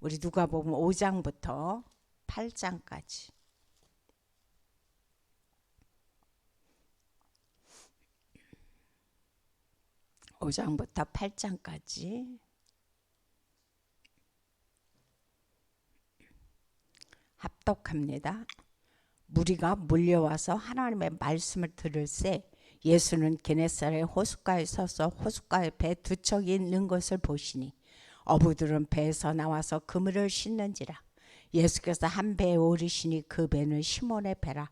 우리 누가복음 5장부터 8장까지. (5장부터) 8장까지 합독합니다. 무리가 몰려와서 하나님의 말씀을 들을새 예수는 게네사렛 호숫가에 서서 호숫가에 배 두 척이 있는 것을 보시니 어부들은 배에서 나와서 그물을 씻는지라. 예수께서 한 배에 오르시니 그 배는 시몬의 배라.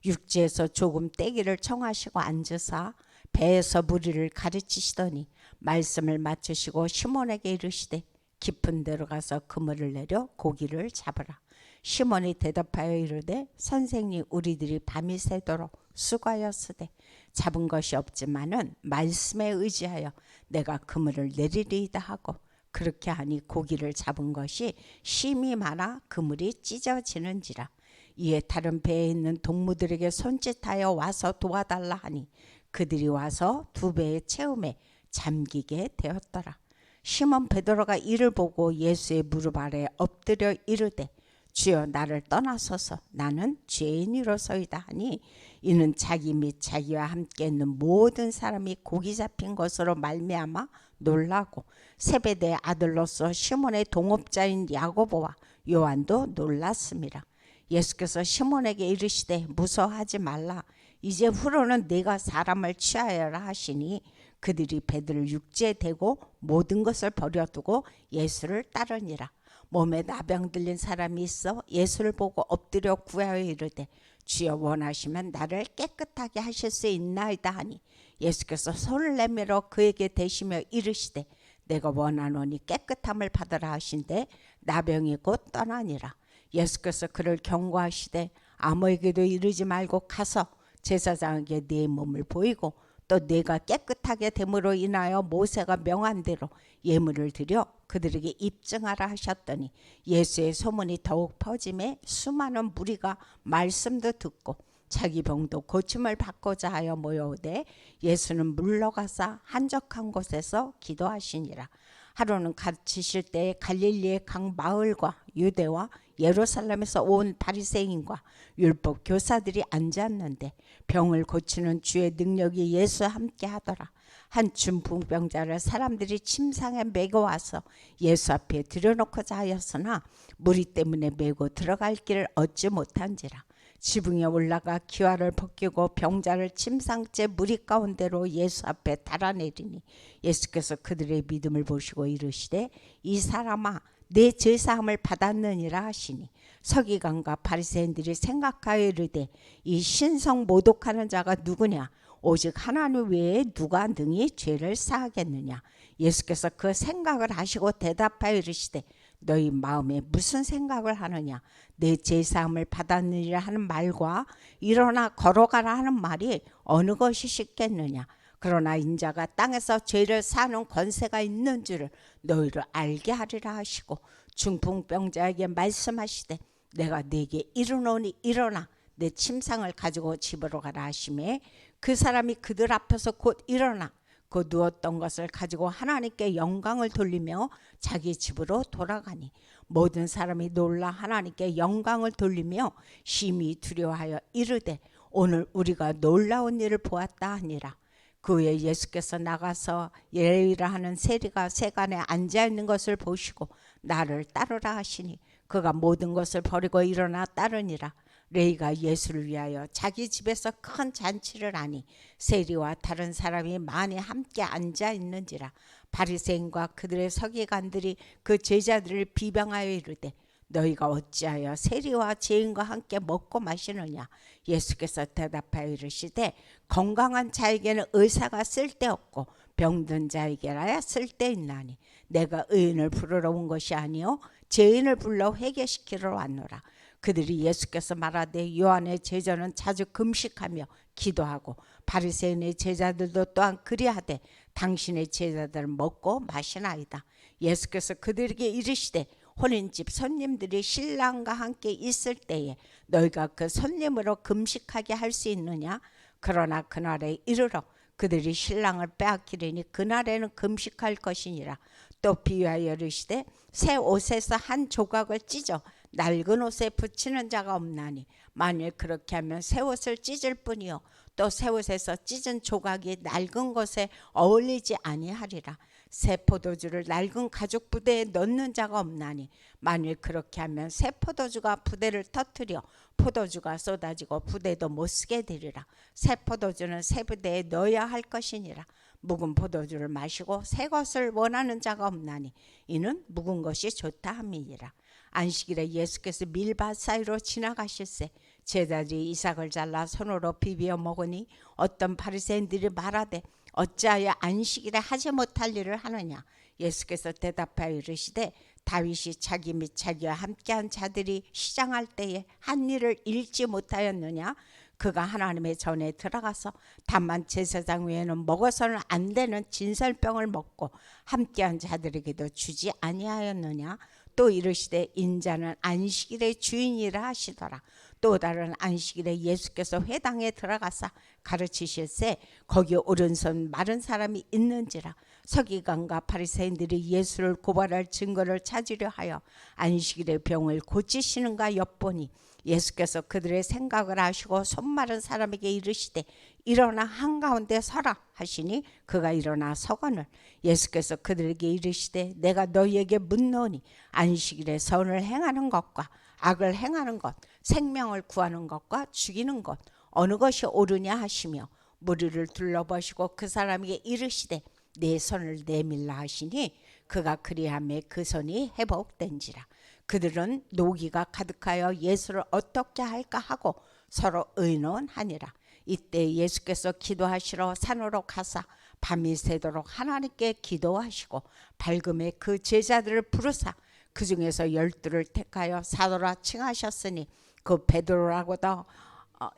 육지에서 조금 떼기를 청하시고 앉으사 배에서 무리를 가르치시더니 말씀을 마치시고 시몬에게 이르시되 깊은 데로 가서 그물을 내려 고기를 잡으라. 시몬이 대답하여 이르되 선생님, 우리들이 밤이 새도록 수고하였으되 잡은 것이 없지만은 말씀에 의지하여 내가 그물을 내리리이다 하고, 그렇게 하니 고기를 잡은 것이 심이 많아 그물이 찢어지는지라. 이에 다른 배에 있는 동무들에게 손짓하여 와서 도와달라 하니 그들이 와서 두 배의 채움에 잠기게 되었더라. 시몬 베드로가 이를 보고 예수의 무릎 아래 엎드려 이르되 주여, 나를 떠나소서, 나는 죄인이로소이다 하니, 이는 자기 및 자기와 함께 있는 모든 사람이 고기 잡힌 것으로 말미암아 놀라고 세베대의 아들로서 시몬의 동업자인 야고보와 요한도 놀랐습니다. 예수께서 시몬에게 이르시되 무서워하지 말라. 이제 후로는 네가 사람을 취하여라 하시니 그들이 배들을 육지에 대고 모든 것을 버려두고 예수를 따르니라. 몸에 나병 들린 사람이 있어 예수를 보고 엎드려 구하여 이르되 주여, 원하시면 나를 깨끗하게 하실 수 있나이다 하니 예수께서 손을 내밀어 그에게 대시며 이르시되 내가 원하노니 깨끗함을 받으라 하신대 나병이 곧 떠나니라. 예수께서 그를 경고하시되 아무에게도 이르지 말고 가서 제사장에게 네 몸을 보이고 또 네가 깨끗하게 됨으로 인하여 모세가 명한 대로 예물을 드려 그들에게 입증하라 하셨더니 예수의 소문이 더욱 퍼짐에 수많은 무리가 말씀도 듣고 자기 병도 고침을 받고자 하여 모여오되 예수는 물러가사 한적한 곳에서 기도하시니라. 하루는 갇히실 때에 갈릴리의 각 마을과 유대와 예루살렘에서 온 바리새인과 율법 교사들이 앉았는데 병을 고치는 주의 능력이 예수와 함께 하더라. 한 중풍병자를 사람들이 침상에 메고 와서 예수 앞에 들여놓고자 하였으나 무리 때문에 메고 들어갈 길을 얻지 못한지라. 지붕에 올라가 기와를 벗기고 병자를 침상째 무리 가운데로 예수 앞에 달아내리니 예수께서 그들의 믿음을 보시고 이르시되 이 사람아, 내 죄사함을 받았느니라 하시니 서기관과 바리새인들이 생각하여 이르되 이 신성 모독하는 자가 누구냐? 오직 하나님 외에 누가 능히 죄를 사하겠느냐? 예수께서 그 생각을 하시고 대답하여 이르시되 너희 마음에 무슨 생각을 하느냐? 내 죄사함을 받았느니라 하는 말과 일어나 걸어가라 하는 말이 어느 것이 쉽겠느냐? 그러나 인자가 땅에서 죄를 사는 권세가 있는 줄을 너희를 알게 하리라 하시고 중풍병자에게 말씀하시되 내가 네게 이르노니 일어나 내 침상을 가지고 집으로 가라 하시매 그 사람이 그들 앞에서 곧 일어나 그 누웠던 것을 가지고 하나님께 영광을 돌리며 자기 집으로 돌아가니 모든 사람이 놀라 하나님께 영광을 돌리며 심히 두려워하여 이르되 오늘 우리가 놀라운 일을 보았다 하니라. 그 후에 예수께서 나가서 레위라 하는 세리가 세간에 앉아있는 것을 보시고 나를 따르라 하시니 그가 모든 것을 버리고 일어나 따르니라. 레위가 예수를 위하여 자기 집에서 큰 잔치를 하니 세리와 다른 사람이 많이 함께 앉아 있는지라. 바리새인과 그들의 서기관들이 그 제자들을 비방하여 이르되 너희가 어찌하여 세리와 죄인과 함께 먹고 마시느냐? 예수께서 대답하여 이르시되 건강한 자에게는 의사가 쓸데없고 병든 자에게라야 쓸데있나니 내가 의인을 부르러 온 것이 아니요 죄인을 불러 회개시키러 왔노라. 그들이 예수께서 말하되 요한의 제자는 자주 금식하며 기도하고 바리새인의 제자들도 또한 그리하되 당신의 제자들은 먹고 마시나이다. 예수께서 그들에게 이르시되 혼인집 손님들이 신랑과 함께 있을 때에 너희가 그 손님으로 금식하게 할 수 있느냐? 그러나 그날에 이르러 그들이 신랑을 빼앗기리니 그날에는 금식할 것이니라. 또 비유하여 이르시되 새 옷에서 한 조각을 찢어 낡은 옷에 붙이는 자가 없나니 만일 그렇게 하면 새 옷을 찢을 뿐이요 또 새 옷에서 찢은 조각이 낡은 것에 어울리지 아니하리라. 새 포도주를 낡은 가죽 부대에 넣는 자가 없나니 만일 그렇게 하면 새 포도주가 부대를 터뜨려 포도주가 쏟아지고 부대도 못 쓰게 되리라. 새 포도주는 새 부대에 넣어야 할 것이니라. 묵은 포도주를 마시고 새 것을 원하는 자가 없나니 이는 묵은 것이 좋다 함이니라. 안식일에 예수께서 밀밭 사이로 지나가실새 제자들이 이삭을 잘라 손으로 비비어 먹으니 어떤 바리새인들이 말하되 어찌하여 안식일에 하지 못할 일을 하느냐. 예수께서 대답하여 이르시되 다윗이 자기 및 자기와 함께한 자들이 시장할 때에 한 일을 잃지 못하였느냐. 그가 하나님의 전에 들어가서 다만 제사장 외에는 먹어서는 안 되는 진설병을 먹고 함께한 자들에게도 주지 아니하였느냐. 또 이르시되 인자는 안식일의 주인이라 하시더라. 또 다른 안식일에 예수께서 회당에 들어가사 가르치실새 거기 오른손 마른 사람이 있는지라. 서기관과 바리새인들이 예수를 고발할 증거를 찾으려 하여 안식일에 병을 고치시는가 엿보니 예수께서 그들의 생각을 아시고 손 마른 사람에게 이르시되 일어나 한가운데 서라 하시니 그가 일어나 서거늘 예수께서 그들에게 이르시되 내가 너희에게 묻노니 안식일에 선을 행하는 것과 악을 행하는 것, 생명을 구하는 것과 죽이는 것 어느 것이 옳으냐 하시며 무리를 둘러보시고 그 사람에게 이르시되 내 손을 내밀라 하시니 그가 그리하매 그 손이 회복된지라. 그들은 노기가 가득하여 예수를 어떻게 할까 하고 서로 의논하니라. 이때 예수께서 기도하시러 산으로 가사 밤이 새도록 하나님께 기도하시고 밝음에 그 제자들을 부르사 그 중에서 12를 택하여 사도라 칭하셨으니 그 베드로라고도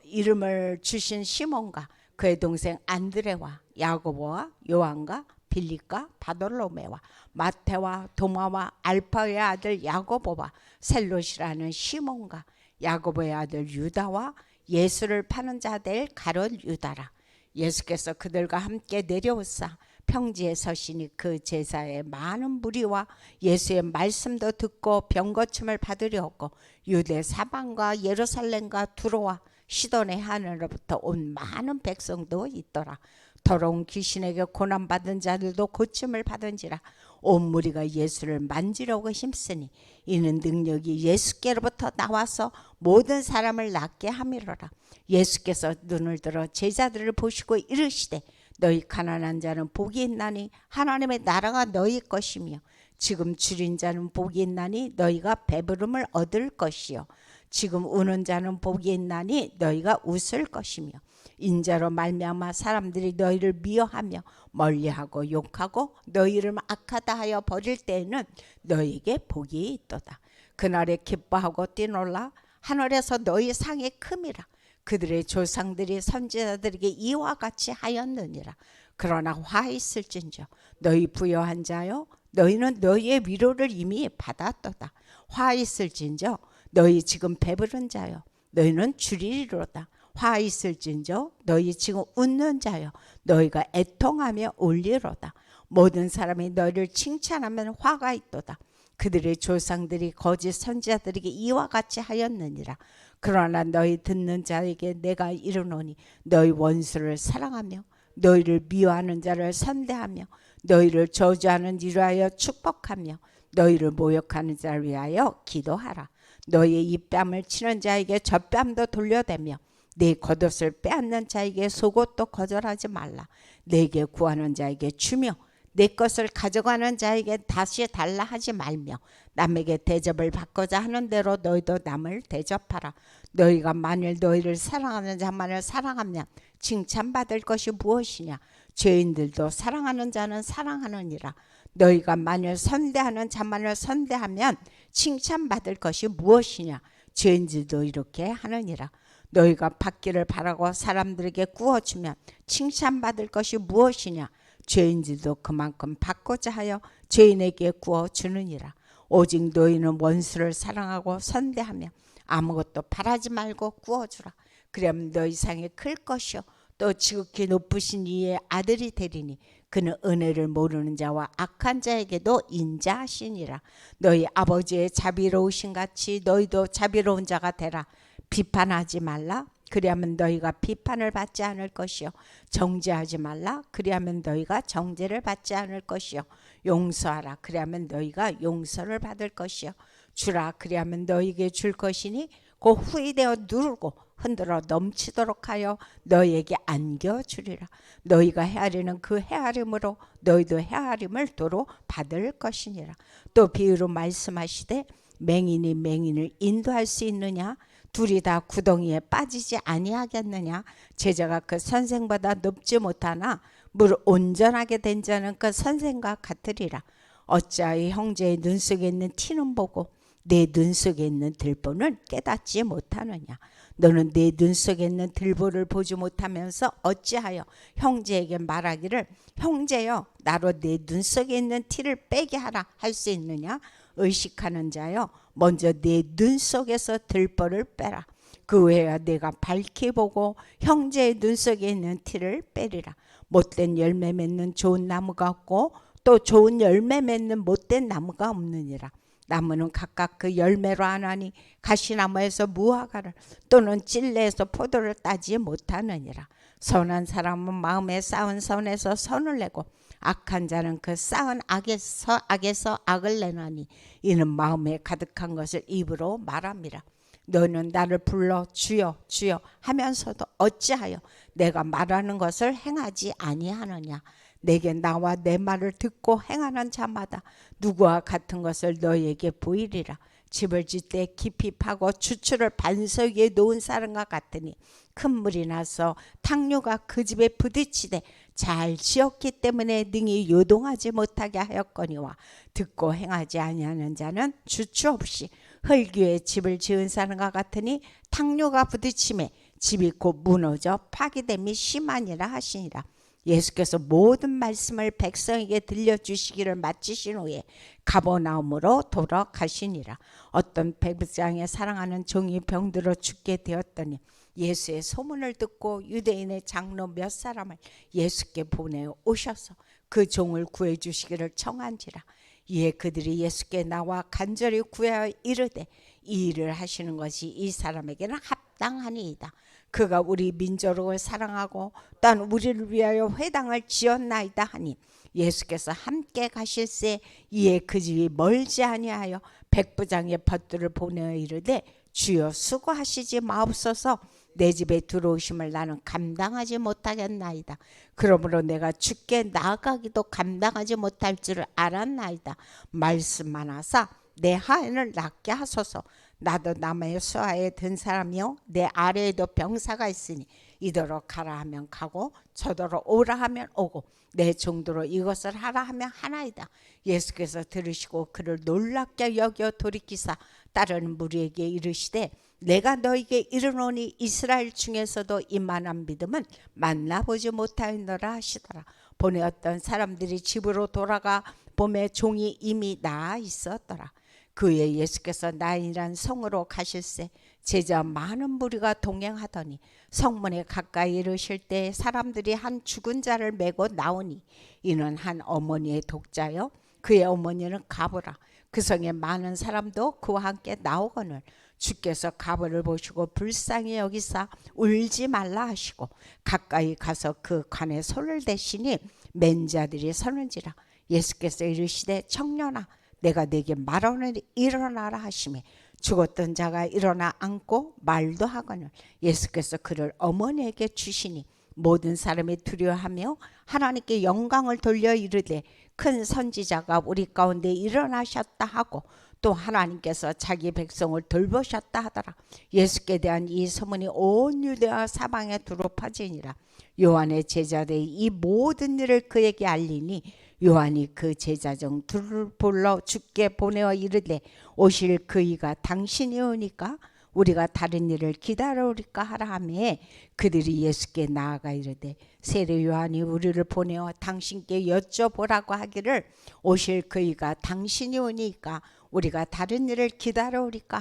이름을 주신 시몬과 그의 동생 안드레와 야고보와 요한과 빌립과 바돌로메와 마태와 도마와 알파의 아들 야고보와 셀롯이라는 시몬과 야고보의 아들 유다와 예수를 파는 자 될 가룟 유다라. 예수께서 그들과 함께 내려오사 평지에 서시니 그 제사에 많은 무리와 예수의 말씀도 듣고 병고침을 받으려고 유대 사방과 예루살렘과 두로와 시돈의 하늘로부터 온 많은 백성도 있더라. 더러운 귀신에게 고난받은 자들도 고침을 받은지라. 온 무리가 예수를 만지려고 힘쓰니 이는 능력이 예수께로부터 나와서 모든 사람을 낫게 함이로라. 예수께서 눈을 들어 제자들을 보시고 이르시되 너희 가난한 자는 복이 있나니 하나님의 나라가 너희 것이며 지금 줄인 자는 복이 있나니 너희가 배부름을 얻을 것이요 지금 우는 자는 복이 있나니 너희가 웃을 것이며 인자로 말미암아 사람들이 너희를 미워하며 멀리하고 욕하고 너희 이름을 악하다 하여 버릴 때에는 너희에게 복이 있도다. 그날에 기뻐하고 뛰놀라 하늘에서 너희 상이 큼이라. 그들의 조상들이 선지자들에게 이와 같이 하였느니라. 그러나 화 있을진저 너희 부여한 자여 너희는 너희의 위로를 이미 받았도다. 화 있을진저 너희 지금 배부른 자여 너희는 줄이리로다. 화 있을진저 너희 지금 웃는 자여 너희가 애통하며 울리로다. 모든 사람이 너희를 칭찬하면 화가 있도다. 그들의 조상들이 거짓 선지자들에게 이와 같이 하였느니라. 그러나 너희 듣는 자에게 내가 이르노니 너희 원수를 사랑하며 너희를 미워하는 자를 선대하며 너희를 저주하는 이를 위하여 축복하며 너희를 모욕하는 자를 위하여 기도하라. 너희의 입뺨을 치는 자에게 젖뺨도 돌려대며 내 겉옷을 빼앗는 자에게 속옷도 거절하지 말라. 내게 구하는 자에게 주며 내 것을 가져가는 자에게 다시 달라 하지 말며 남에게 대접을 받고자 하는 대로 너희도 남을 대접하라. 너희가 만일 너희를 사랑하는 자만을 사랑하면 칭찬받을 것이 무엇이냐. 죄인들도 사랑하는 자는 사랑하느니라. 너희가 만일 선대하는 자만을 선대하면 칭찬받을 것이 무엇이냐. 죄인들도 이렇게 하느니라. 너희가 받기를 바라고 사람들에게 구워주면 칭찬받을 것이 무엇이냐. 죄인들도 그만큼 받고자 하여 죄인에게 구워주느니라. 오직 너희는 원수를 사랑하고 선대하며 아무것도 바라지 말고 구워주라. 그럼 너희 상이 클 것이요 또 지극히 높으신 이의 아들이 되리니 그는 은혜를 모르는 자와 악한 자에게도 인자하시니라. 너희 아버지의 자비로우신 같이 너희도 자비로운 자가 되라. 비판하지 말라. 그리하면 너희가 비판을 받지 않을 것이요. 정죄하지 말라. 그리하면 너희가 정죄를 받지 않을 것이요. 용서하라. 그리하면 너희가 용서를 받을 것이요. 주라. 그리하면 너희에게 줄 것이니 그 후이되어 누르고 흔들어 넘치도록 하여 너희에게 안겨주리라. 너희가 헤아리는 그 헤아림으로 너희도 헤아림을 도로 받을 것이니라. 또 비유로 말씀하시되 맹인이 맹인을 인도할 수 있느냐? 둘이 다 구덩이에 빠지지 아니하겠느냐? 제자가 그 선생보다 높지 못하나 물 온전하게 된 자는 그 선생과 같으리라. 어찌하여 형제의 눈 속에 있는 티는 보고 내 눈 속에 있는 들보는 깨닫지 못하느냐? 너는 내 눈 속에 있는 들보를 보지 못하면서 어찌하여 형제에게 말하기를 형제여 나로 내 눈 속에 있는 티를 빼게 하라 할 수 있느냐? 의식하는 자여 먼저 내 눈 속에서 들보를 빼라. 그 후에야 내가 밝히 보고 형제의 눈 속에 있는 티를 빼리라. 못된 열매 맺는 좋은 나무가 없고 또 좋은 열매 맺는 못된 나무가 없느니라. 나무는 각각 그 열매로 아나니 가시나무에서 무화과를 또는 찔레에서 포도를 따지 못하느니라. 선한 사람은 마음에 쌓은 선에서 선을 내고 악한 자는 그 쌓은 악에서 악을 내나니 이는 마음에 가득한 것을 입으로 말함이라. 너는 나를 불러 주여 주여 하면서도 어찌하여 내가 말하는 것을 행하지 아니하느냐? 내게 나와 내 말을 듣고 행하는 자마다 누구와 같은 것을 너희에게 보이리라. 집을 짓되 깊이 파고 주추를 반석 위에 놓은 사람과 같으니 큰 물이 나서 탕류가 그 집에 부딪히되 잘 지었기 때문에 능히 요동하지 못하게 하였거니와 듣고 행하지 아니하는 자는 주추 없이 흙 위에 집을 지은 사람과 같으니 탕류가 부딪힘에 집이 곧 무너져 파괴됨이 심하니라 하시니라. 예수께서 모든 말씀을 백성에게 들려주시기를 마치신 후에 가버나움으로 돌아가시니라. 어떤 백부장의 사랑하는 종이 병들어 죽게 되었더니 예수의 소문을 듣고 유대인의 장로 몇 사람을 예수께 보내어 오셔서 그 종을 구해주시기를 청한지라. 이에 그들이 예수께 나와 간절히 구하여 이르되 이 일을 하시는 것이 이 사람에게는 합당하니이다. 그가 우리 민족을 사랑하고 또한 우리를 위하여 회당을 지었나이다 하니 예수께서 함께 가실새 이에 그 집이 멀지 아니하여 백부장의 벗들을 보내어 이르되 주여 수고하시지 마옵소서. 내 집에 들어오심을 나는 감당하지 못하겠나이다. 그러므로 내가 주께 나아가기도 감당하지 못할 줄을 알았나이다. 말씀만 하사 내 하인을 낫게 하소서. 나도 남의 수하에 든 사람이요 내 아래에도 병사가 있으니 이더러 가라 하면 가고 저더러 오라 하면 오고 내 정도로 이것을 하라 하면 하나이다. 예수께서 들으시고 그를 놀랍게 여겨 돌이키사 따르는 무리에게 이르시되 내가 너에게 이르노니 이스라엘 중에서도 이만한 믿음은 만나보지 못하였노라 하시더라. 보내었던 사람들이 집으로 돌아가 보매 종이 이미 나아 있었더라. 그에 예수께서 나인이란 성으로 가실새 제자 많은 무리가 동행하더니 성문에 가까이 이르실 때 사람들이 한 죽은 자를 메고 나오니 이는 한 어머니의 독자요 그의 어머니는 가보라. 그 성에 많은 사람도 그와 함께 나오거늘 주께서 가보를 보시고 불쌍히 여기사 울지 말라 하시고 가까이 가서 그 관에 손을 대시니 맨 자들이 서는지라. 예수께서 이르시되 청년아 내가 네게 말하노니 일어나라 하시매 죽었던 자가 일어나 앉고 말도 하거늘 예수께서 그를 어머니에게 주시니 모든 사람이 두려워하며 하나님께 영광을 돌려 이르되 큰 선지자가 우리 가운데 일어나셨다 하고 또 하나님께서 자기 백성을 돌보셨다 하더라. 예수께 대한 이 소문이 온 유대와 사방에 두루 퍼지니라. 요한의 제자들이 이 모든 일을 그에게 알리니 요한이 그 제자 중 둘을 불러 주께 보내어 이르되 오실 그이가 당신이 오니까 우리가 다른 일을 기다려오리까 하라 하매 그들이 예수께 나아가 이르되 세례 요한이 우리를 보내어 당신께 여쭤보라고 하기를 오실 그이가 당신이 오니까 우리가 다른 일을 기다려오리까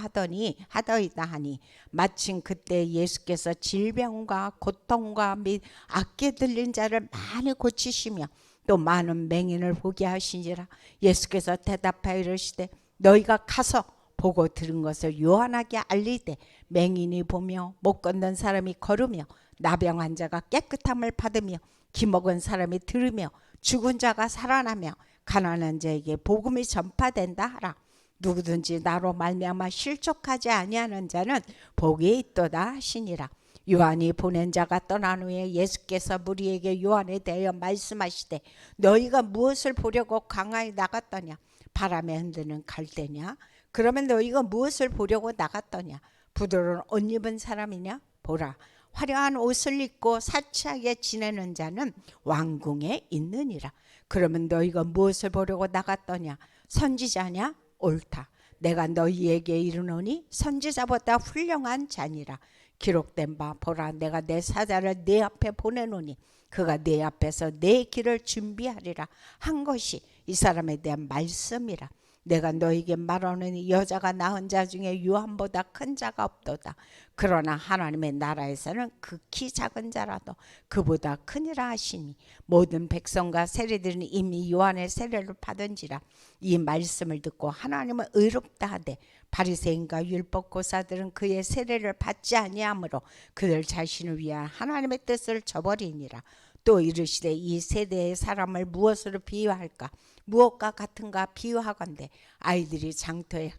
하더이다 하니 마침 그때 예수께서 질병과 고통과 및 악기 들린 자를 많이 고치시며 또 많은 맹인을 보게 하시니라. 예수께서 대답하여 이르시되 너희가 가서 보고 들은 것을 요한에게 알리되 맹인이 보며 못 걷는 사람이 걸으며 나병한 자가 깨끗함을 받으며 기먹은 사람이 들으며 죽은 자가 살아나며 가난한 자에게 복음이 전파된다 하라. 누구든지 나로 말미암아 실족하지 아니하는 자는 복이 있도다 하시니라. 요한이 보낸 자가 떠난 후에 예수께서 무리에게 요한에 대하여 말씀하시되 너희가 무엇을 보려고 광야에 나갔더냐? 바람에 흔드는 갈대냐? 그러면 너희가 무엇을 보려고 나갔더냐? 부드러운 옷 입은 사람이냐? 보라, 화려한 옷을 입고 사치하게 지내는 자는 왕궁에 있느니라. 그러면 너희가 무엇을 보려고 나갔더냐? 선지자냐? 옳다. 내가 너희에게 이르노니 선지자보다 훌륭한 자니라. 기록된 바 보라, 내가 내 사자를 내 앞에 보내노니 그가 내 앞에서 내 길을 준비하리라 한 것이 이 사람에 대한 말씀이라. 내가 너에게 말하노니 여자가 낳은 자 중에 요한보다 큰 자가 없도다. 그러나 하나님의 나라에서는 극히 작은 자라도 그보다 크니라 하시니 모든 백성과 세리들은 이미 요한의 세례를 받은지라. 이 말씀을 듣고 하나님은 의롭다 하되 바리새인과 율법고사들은 그의 세례를 받지 아니하므로 그들 자신을 위한 하나님의 뜻을 저버리니라. 또 이르시되 이 세대의 사람을 무엇으로 비유할까? 무엇과 같은가 비유하건대 아이들이 장터에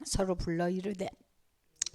서로 불러 이르되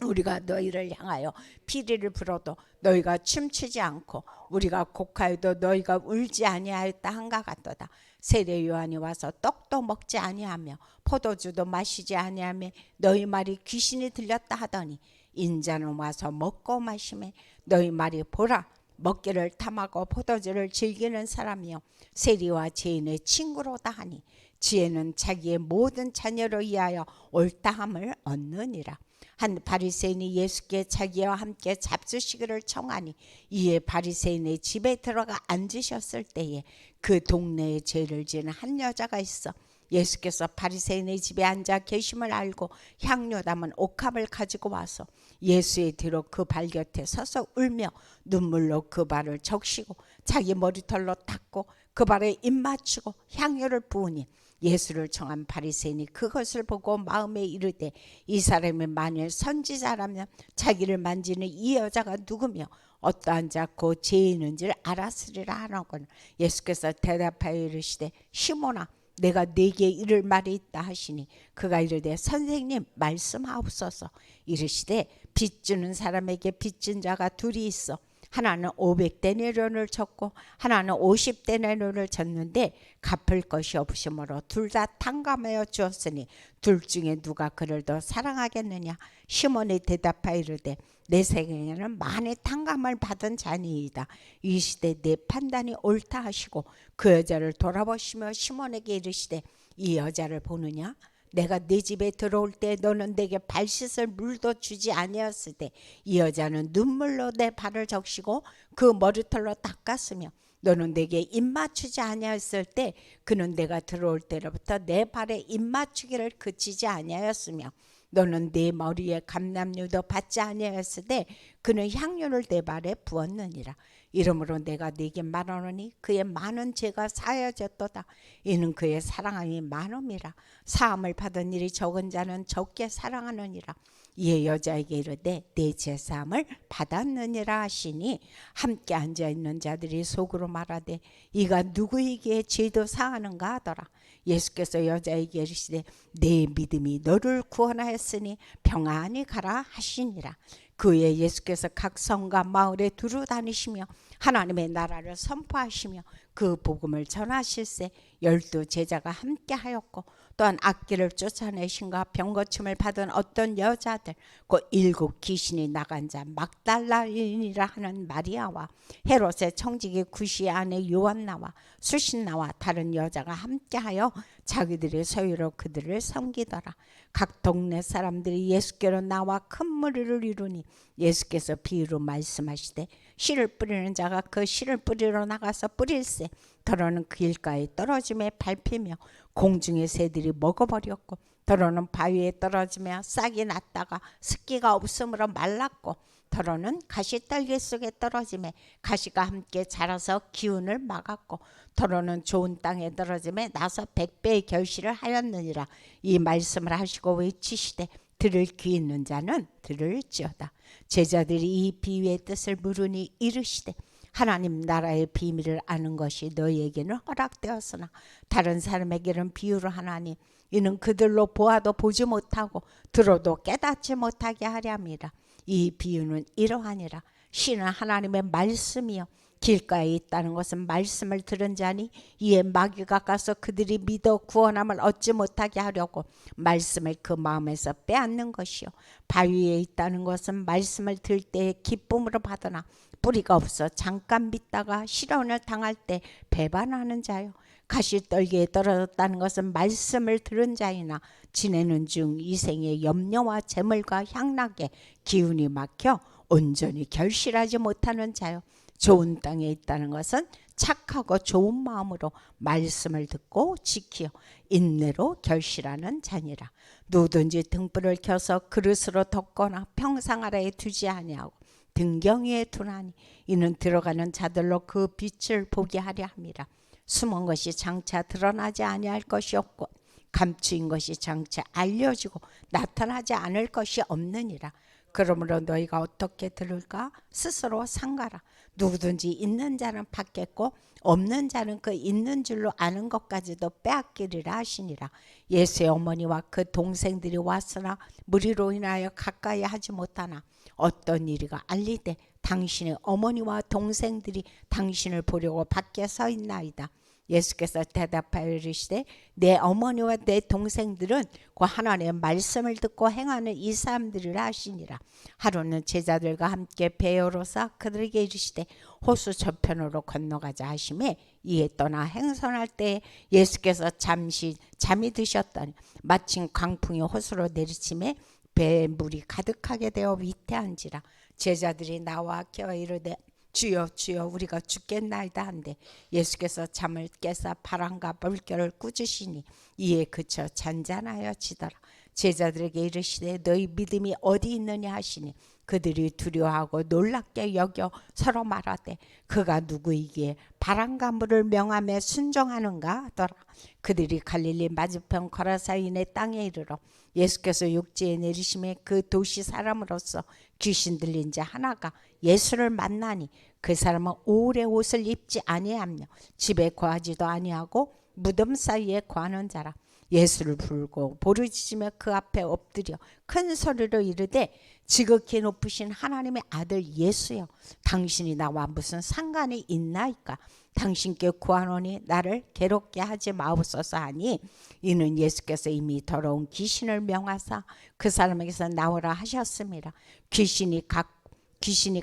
우리가 너희를 향하여 피리를 불어도 너희가 춤추지 않고 우리가 곡하여도 너희가 울지 아니하였다 한가 같도다. 세례 요한이 와서 떡도 먹지 아니하며 포도주도 마시지 아니하며 너희 말이 귀신이 들렸다 하더니 인자는 와서 먹고 마시매 너희 말이 보라 먹기를 탐하고 포도주를 즐기는 사람이요 세리와 죄인의 친구로다 하니 지혜는 자기의 모든 자녀로 위하여 옳다함을 얻느니라. 한 바리새인이 예수께 자기와 함께 잡수시기를 청하니 이에 바리새인의 집에 들어가 앉으셨을 때에 그 동네에 죄를 지은 한 여자가 있어 예수께서 바리새인의 집에 앉아 계심을 알고 향료 담은 옥합을 가지고 와서 예수의 뒤로 그 발 곁에 서서 울며 눈물로 그 발을 적시고 자기 머리털로 닦고 그 발에 입 맞추고 향료를 부으니 예수를 청한 바리새인이 그것을 보고 마음에 이르되 이 사람이 만일 선지자라면 자기를 만지는 이 여자가 누구며 어떠한 자고 죄인인지를 알았으리라 하노거늘. 예수께서 대답하여 이르시되 시몬아 내가 네게 이를 말이 있다 하시니 그가 이르되 선생님 말씀하옵소서. 이르시되 빚 주는 사람에게 빚 준 자가 둘이 있어 하나는 500데나리온을 졌고 하나는 50데나리온을 졌는데 갚을 것이 없으므로 둘 다 탕감하여 주었으니 둘 중에 누가 그를 더 사랑하겠느냐. 시몬이 대답하여 이르되 내 생에는 많이 탕감을 받은 자니이다. 이 시대 내 판단이 옳다 하시고 그 여자를 돌아보시며 시몬에게 이르시되 이 여자를 보느냐. 내가 네 집에 들어올 때 너는 내게 발 씻을 물도 주지 아니었을 때 이 여자는 눈물로 내 발을 적시고 그 머리털로 닦았으며 너는 내게 입 맞추지 아니하였을 때 그는 내가 들어올 때로부터 내 발에 입 맞추기를 그치지 아니하였으며 너는 내 머리에 감람유도 받지 아니하였을 때 그는 향료를 내 발에 부었느니라. 이러므로 내가 네게 말하노니 그의 많은 죄가 사하여졌도다. 이는 그의 사랑함이 많음이라. 사함을 받은 일이 적은 자는 적게 사랑하느니라. 이에 여자에게 이르되 내 죄사함을 받았느니라 하시니 함께 앉아있는 자들이 속으로 말하되 이가 누구에게 죄도 사하는가 하더라. 예수께서 여자에게 이르시되 내 믿음이 너를 구원하였으니 평안히 가라 하시니라. 그 후에 예수께서 각 성과 마을에 두루 다니시며 하나님의 나라를 선포하시며 그 복음을 전하실세 12 제자가 함께 하였고 또한 악기를 쫓아내신가 병고침을 받은 어떤 여자들 곧 7 귀신이 나간 자 막달라인이라 하는 마리아와 헤롯의 청지기 구시의 아내 요한나와 수신나와 다른 여자가 함께하여 자기들의 소유로 그들을 섬기더라. 각 동네 사람들이 예수께로 나와 큰 무리를 이루니 예수께서 비유로 말씀하시되 씨를 뿌리는 자가 그 씨를 뿌리러 나가서 뿌릴새 더러는 그 길가에 떨어짐에 밟히며 공중의 새들이 먹어버렸고 더러는 바위에 떨어지며 싹이 났다가 습기가 없으므로 말랐고 더러는 가시떨기 속에 떨어짐에 가시가 함께 자라서 기운을 막았고 더러는 좋은 땅에 떨어짐에 나서 100배의 결실을 하였느니라. 이 말씀을 하시고 외치시되 들을 귀 있는 자는 들을지어다. 제자들이 이 비유의 뜻을 물으니 이르시되 하나님 나라의 비밀을 아는 것이 너희에게는 허락되었으나 다른 사람에게는 비유를 하나니 이는 그들로 보아도 보지 못하고 들어도 깨닫지 못하게 하려 함이라. 이 비유는 이러하니라. 신은 하나님의 말씀이요 길가에 있다는 것은 말씀을 들은 자니 이에 마귀가 가서 그들이 믿어 구원함을 얻지 못하게 하려고 말씀을 그 마음에서 빼앗는 것이요 바위에 있다는 것은 말씀을 들 때에 기쁨으로 받으나 뿌리가 없어 잠깐 믿다가 시련을 당할 때 배반하는 자요 가시떨기에 떨어졌다는 것은 말씀을 들은 자이나 지내는 중 이생의 염려와 재물과 향락에 기운이 막혀 온전히 결실하지 못하는 자요 좋은 땅에 있다는 것은 착하고 좋은 마음으로 말씀을 듣고 지키어 인내로 결실하는 자니라. 누구든지 등불을 켜서 그릇으로 덮거나 평상 아래에 두지 아니하고 등경 위에 두나니 이는 들어가는 자들로 그 빛을 보게 하려 함이라. 숨은 것이 장차 드러나지 아니할 것이 없고 감추인 것이 장차 알려지고 나타나지 않을 것이 없느니라. 그러므로 너희가 어떻게 들을까? 스스로 상가라. 누구든지 있는 자는 받겠고 없는 자는 그 있는 줄로 아는 것까지도 빼앗기리라 하시니라. 예수의 어머니와 그 동생들이 왔으나 무리로 인하여 가까이 하지 못하나 어떤 이리가 알리되 당신의 어머니와 동생들이 당신을 보려고 밖에 서 있나이다. 예수께서 대답하여 이르시되 내 어머니와 내 동생들은 그 하나님의 말씀을 듣고 행하는 이 사람들이라 하시니라. 하루는 제자들과 함께 배에 오르사 그들에게 이르시되 호수 저편으로 건너가자 하시매 이에 떠나 행선할 때 예수께서 잠시 잠이 드셨더니 마침 강풍이 호수로 내리침에 배에 물이 가득하게 되어 위태한지라. 제자들이 나와 껴 이르되 주여 주여 우리가 죽겠나이다 한데 예수께서 잠을 깨사 바람과 물결을 꾸짖으시니 이에 그쳐 잔잔하여 지더라. 제자들에게 이르시되 너희 믿음이 어디 있느냐 하시니 그들이 두려워하고 놀랍게 여겨 서로 말하되 그가 누구이기에 바람과 물을 명함에 순종하는가 하더라. 그들이 갈릴리 맞은편 거라사인의 땅에 이르러 예수께서 육지에 내리심에 그 도시 사람으로서 귀신 들린 자 하나가 예수를 만나니 그 사람은 오래 옷을 입지 아니하며 집에 거하지도 아니하고 무덤 사이에 거하는 자라. 예수를 부르고 부르짖으며 그 앞에 엎드려 큰 소리로 이르되 지극히 높으신 하나님의 아들 예수여 당신이 나와 무슨 상관이 있나이까. 당신께 구하노니 나를 괴롭게 하지 마옵소서 하니 이는 예수께서 이미 더러운 귀신을 명하사 그 사람에게서 나오라 하셨습니다. 귀신이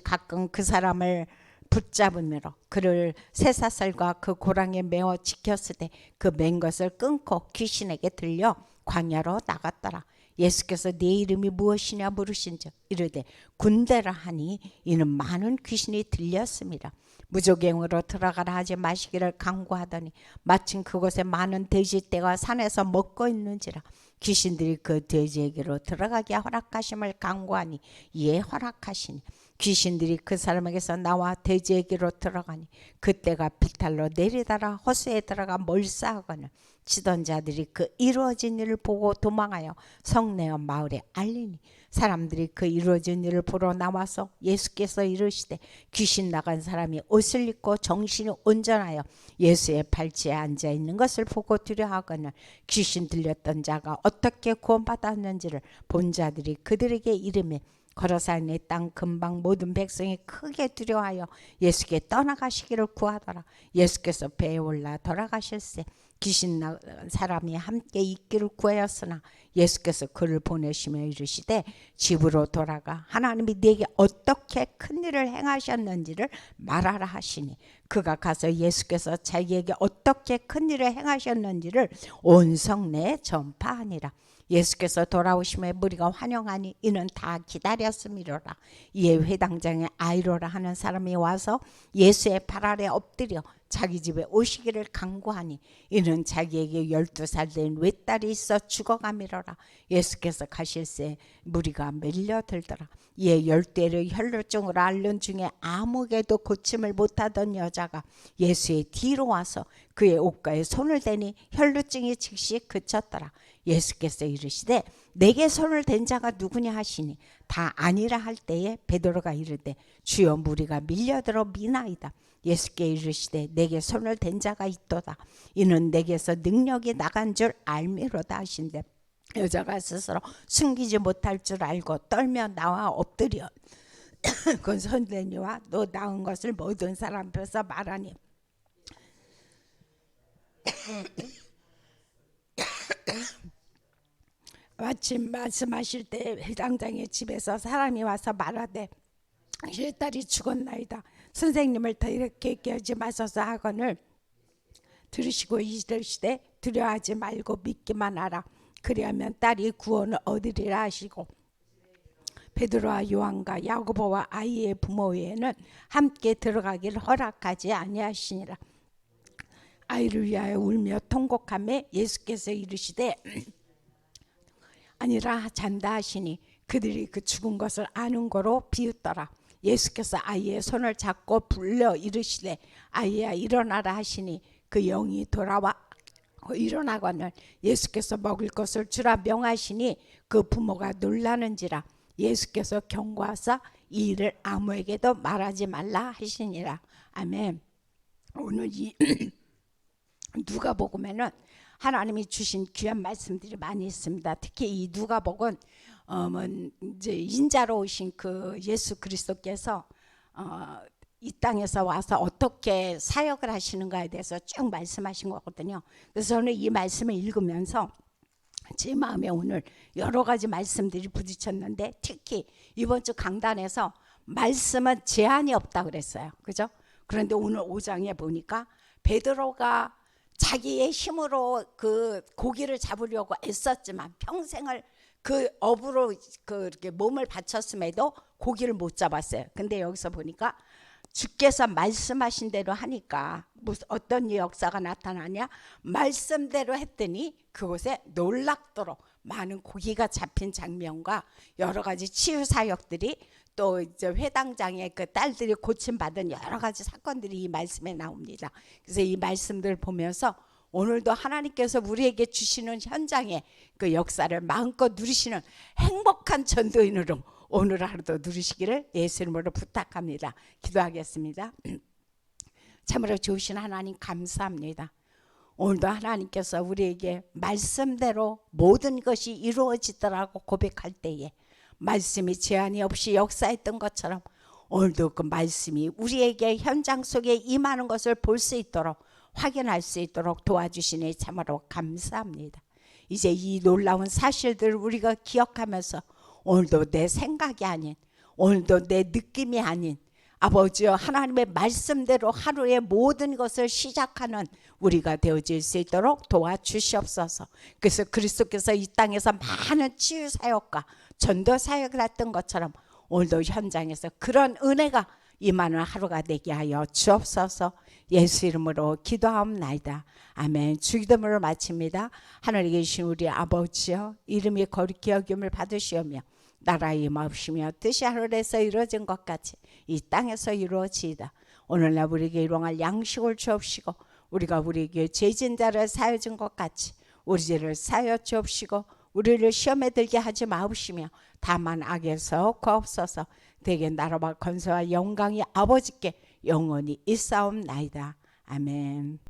가끔 그 사람을 붙잡으므로 그를 쇠사슬과 그 고랑에 메어 지켰으되 그 맨 것을 끊고 귀신에게 들려 광야로 나갔더라. 예수께서 네 이름이 무엇이냐 물으신즉 이르되 군대라 하니 이는 많은 귀신이 들렸습니다. 무조갱으로 들어가라 하지 마시기를 강구하더니 마침 그곳에 많은 돼지떼가 산에서 먹고 있는지라. 귀신들이 그 돼지에게로 들어가게 허락하심을 강구하니 이에 허락하시니 귀신들이 그 사람에게서 나와 돼지에게로 들어가니 그때가 비탈로 내리다라 호수에 들어가 몰사하거늘 치던 자들이 그 이루어진 일을 보고 도망하여 성내어 마을에 알리니 사람들이 그 이루어진 일을 보러 나와서 예수께서 이르시되 귀신 나간 사람이 옷을 입고 정신이 온전하여 예수의 발치에 앉아 있는 것을 보고 두려워하거늘 귀신 들렸던 자가 어떻게 구원받았는지를 본 자들이 그들에게 이르매 거라사인의 땅 근방 모든 백성이 크게 두려워하여 예수께 떠나가시기를 구하더라. 예수께서 배에 올라 돌아가실새 귀신 나간 사람이 함께 있기를 구하였으나 예수께서 그를 보내시며 이르시되 집으로 돌아가 하나님이 네게 어떻게 큰 일을 행하셨는지를 말하라 하시니 그가 가서 예수께서 자기에게 어떻게 큰 일을 행하셨는지를 온 성내에 전파하니라. 예수께서 돌아오심에 무리가 환영하니 이는 다 기다렸음이로라. 이에 회당장에 아이로라 하는 사람이 와서 예수의 발 아래 엎드려 자기 집에 오시기를 간구하니 이는 자기에게 12살 된 외딸이 있어 죽어가미러라. 예수께서 가실새 무리가 밀려들더라. 이에 10대를 혈루증으로 앓는 중에 아무에게도 고침을 못하던 여자가 예수의 뒤로 와서 그의 옷가에 손을 대니 혈루증이 즉시 그쳤더라. 예수께서 이르시되 내게 손을 댄 자가 누구냐 하시니 다 아니라 할 때에 베드로가 이르되 주여 무리가 밀려들어 미나이다. 예수께 이르시되 내게 손을 댄 자가 있도다. 이는 내게서 능력이 나간 줄 알미로다 하신대. 여자가 스스로 숨기지 못할 줄 알고 떨며 나와 엎드려 그 손대니와 너 나은 것을 모든 사람 앞에서 말하니 마침 말씀하실 때 회당장의 집에서 사람이 와서 말하되 제 딸이 죽었나이다. 선생님을 더 이렇게 깨우지 마소서 하거늘 들으시고 이르시되 두려워하지 말고 믿기만 하라. 그리하면 딸이 구원을 얻으리라 하시고 베드로와 요한과 야고보와 아이의 부모 외에는 함께 들어가기를 허락하지 아니하시니라. 아이를 위하여 울며 통곡하며 예수께서 이르시되 아니라 잔다 하시니 그들이 그 죽은 것을 아는 거로 비웃더라. 예수께서 아이의 손을 잡고 불러 이르시되 아이야 일어나라 하시니 그 영이 돌아와 일어나거늘 예수께서 먹을 것을 주라 명하시니 그 부모가 놀라는지라. 예수께서 경고하사 이 일을 아무에게도 말하지 말라 하시니라. 아멘. 오늘 이 누가복음에는 하나님이 주신 귀한 말씀들이 많이 있습니다. 특히 이 누가복음은 이제 인자로 오신 그 예수 그리스도께서 이 땅에서 와서 어떻게 사역을 하시는가에 대해서 쭉 말씀하신 거거든요. 그래서 저는 이 말씀을 읽으면서 제 마음에 오늘 여러 가지 말씀들이 부딪혔는데 특히 이번 주 강단에서 말씀은 제한이 없다 그랬어요. 그죠? 그런데 오늘 5장에 보니까 베드로가 자기의 힘으로 그 고기를 잡으려고 애썼지만 평생을 그 업으로 이렇게 몸을 바쳤음에도 고기를 못 잡았어요. 근데 여기서 보니까 주께서 말씀하신 대로 하니까 무슨 어떤 역사가 나타나냐? 말씀대로 했더니 그곳에 놀랍도록 많은 고기가 잡힌 장면과 여러 가지 치유 사역들이 또 이제 회당장의 그 딸들이 고침받은 여러 가지 사건들이 이 말씀에 나옵니다. 그래서 이 말씀들을 보면서 오늘도 하나님께서 우리에게 주시는 현장의 그 역사를 마음껏 누리시는 행복한 전도인으로 오늘 하루도 누리시기를 예수 이름으로 부탁합니다. 기도하겠습니다. 참으로 좋으신 하나님 감사합니다. 오늘도 하나님께서 우리에게 말씀대로 모든 것이 이루어지더라고 고백할 때에 말씀이 제한이 없이 역사했던 것처럼 오늘도 그 말씀이 우리에게 현장 속에 임하는 것을 볼 수 있도록 확인할 수 있도록 도와주시니 참으로 감사합니다. 이제 이 놀라운 사실들을 우리가 기억하면서 오늘도 내 생각이 아닌 오늘도 내 느낌이 아닌 아버지여 하나님의 말씀대로 하루의 모든 것을 시작하는 우리가 되어질 수 있도록 도와주시옵소서. 그래서 그리스도께서 이 땅에서 많은 치유 사역과 전도 사역을 했던 것처럼 오늘도 현장에서 그런 은혜가 임하는 하루가 되게 하여 주옵소서. 예수 이름으로 기도하옵나이다. 아멘. 주기도문을 마칩니다. 하늘에 계신 우리 아버지여 이름이 거룩히 여김을 받으시오며 나라의 임하옵시며 뜻이 하늘에서 이루어진 것 같이 이 땅에서 이루어지이다. 오늘날 우리에게 일용할 양식을 주옵시고 우리가 우리에게 죄진 자를 사하여 준 것 같이 우리 죄를 사하여 주옵시고 우리를 시험에 들게 하지 마옵시며 다만 악에서 구하옵소서. 대개 나라와 권세와 영광이 아버지께 영원히 있사옵나이다. 아멘.